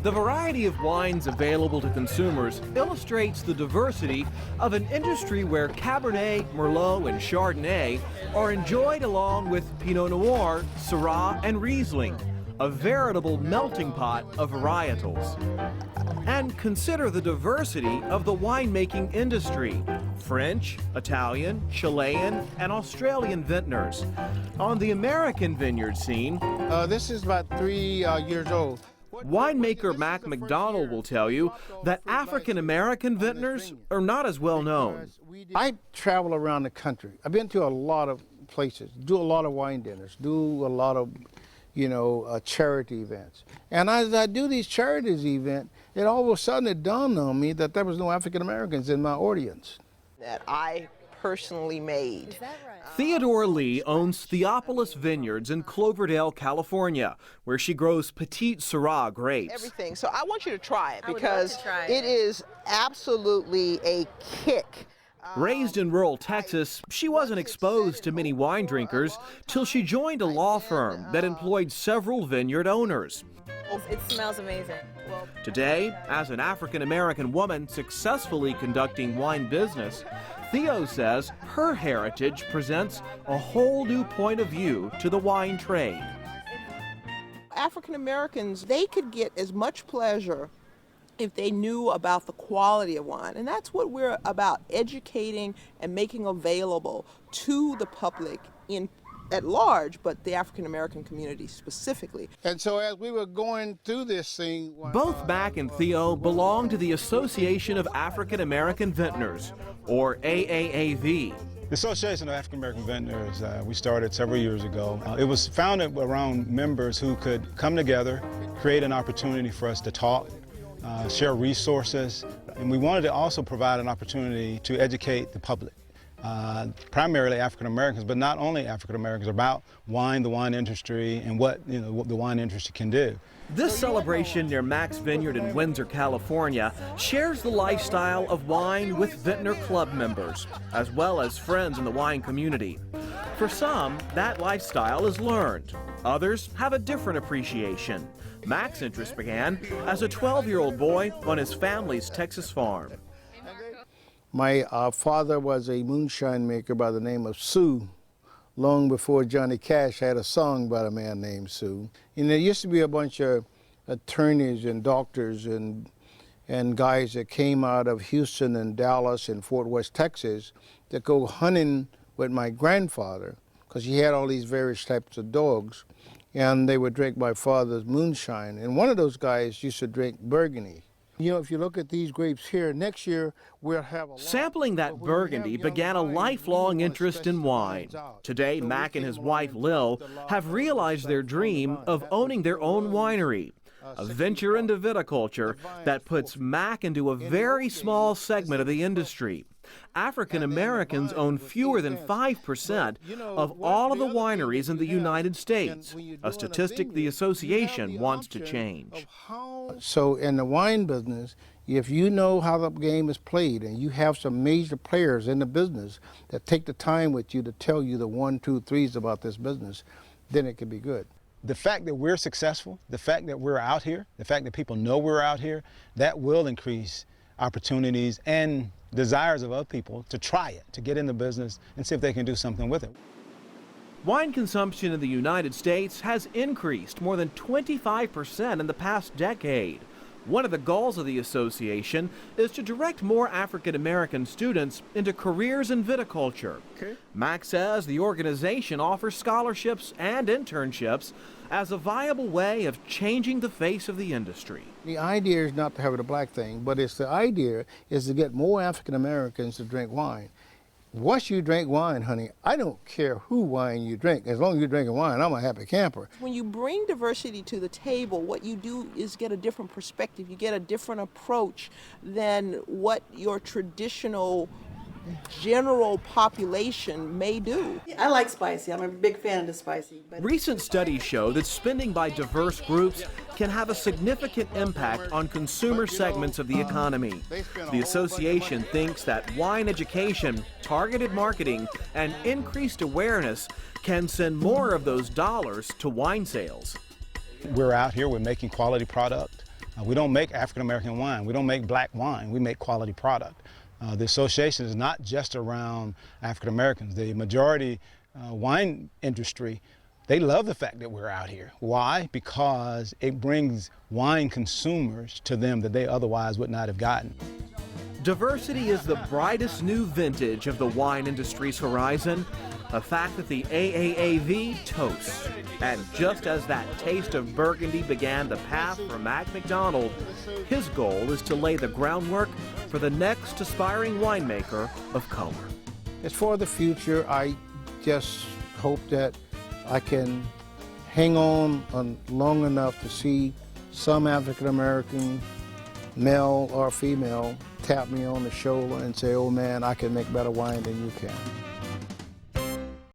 The variety of wines available to consumers illustrates the diversity of an industry where Cabernet, Merlot, and Chardonnay are enjoyed along with Pinot Noir, Syrah, and Riesling, a veritable melting pot of varietals. And consider the diversity of the winemaking industry: French, Italian, Chilean, and Australian vintners. On the American vineyard scene, this is about 3 years old. winemaker Mac McDonald will tell you that African American vintners are not as well known. I travel around the country. I've been to a lot of places, do a lot of wine dinners, do a lot of charity events. And as I do these charities events, it all of a sudden it dawned on me that there was no African Americans in my audience. That I personally made. Is that right? Theodore Lee owns Theopolis Vineyards in Cloverdale, California, where she grows Petite Syrah grapes. Everything. So I want you to try it I would love because to try it is absolutely a kick. Raised in rural Texas, she wasn't exposed to many wine drinkers till she joined a law firm that employed several vineyard owners. It smells amazing. Today, as an African-American woman successfully conducting wine business, Theo says her heritage presents a whole new point of view to the wine trade. African Americans, they could get as much pleasure if they knew about the quality of wine. And that's what we're about, educating and making available to the public at large, but the African American community specifically. And so as we were going through this thing... Both Mac and Theo belong to the Association of African American Vintners, or AAAV. The Association of African American Vintners, we started several years ago. It was founded around members who could come together, create an opportunity for us to talk, share resources, and we wanted to also provide an opportunity to educate the public, primarily African Americans, but not only African Americans, about wine, the wine industry, and what the wine industry can do. This celebration near Mac's Vineyard in Windsor, California, shares the lifestyle of wine with Vintner Club members, as well as friends in the wine community. For some, that lifestyle is learned. Others have a different appreciation. Mac's interest began as a 12-year-old boy on his family's Texas farm. My father was a moonshine maker by the name of Sue, long before Johnny Cash had a song by a man named Sue. And there used to be a bunch of attorneys and doctors and guys that came out of Houston and Dallas and Fort Worth, Texas, that go hunting with my grandfather, because he had all these various types of dogs, and they would drink my father's moonshine. And one of those guys used to drink Burgundy. You know, if you look at these grapes here, next year we'll have a lot. Sampling that Burgundy began a lifelong interest in wine. Today, Mac and his wife, Lil, have realized their dream of owning their own winery, a venture into viticulture that puts Mac into a very small segment of the industry. African Americans own fewer than 5% of all of the wineries in the United States, a statistic the association wants to change. So in the wine business, if you know how the game is played and you have some major players in the business that take the time with you to tell you the 1, 2, 3s about this business, then it can be good. The fact that we're successful, the fact that we're out here, the fact that people know we're out here, that will increase opportunities and desires of other people to try it, to get in the business and see if they can do something with it. Wine consumption in the United States has increased more than 25% in the past decade. One of the goals of the association is to direct more African American students into careers in viticulture. Mac says the organization offers scholarships and internships as a viable way of changing the face of the industry. The idea is not to have it a black thing, but the idea is to get more African Americans to drink wine. Once you drink wine, honey, I don't care who wine you drink. As long as you're drinking wine, I'm a happy camper. When you bring diversity to the table, what you do is get a different perspective. You get a different approach than what your traditional general population may do. I like spicy. I'm a big fan of the spicy. But Recent studies show that spending by diverse groups can have a significant impact on consumer segments of the economy. The association thinks that wine education, targeted marketing, and increased awareness can send more of those dollars to wine sales. We're out here, we're making quality product. We don't make African American wine. We don't make black wine. We make quality product. The association is not just around African Americans. The majority wine industry, they love the fact that we're out here. Why? Because it brings wine consumers to them that they otherwise would not have gotten. Diversity is the brightest new vintage of the wine industry's horizon, a fact that the AAAV toasts. And just as that taste of Burgundy began the path for Mac McDonald, his goal is to lay the groundwork for the next aspiring winemaker of color. As for the future, I just hope that I can hang on long enough to see some African American, male or female, tap me on the shoulder and say, "Oh man, I can make better wine than you can."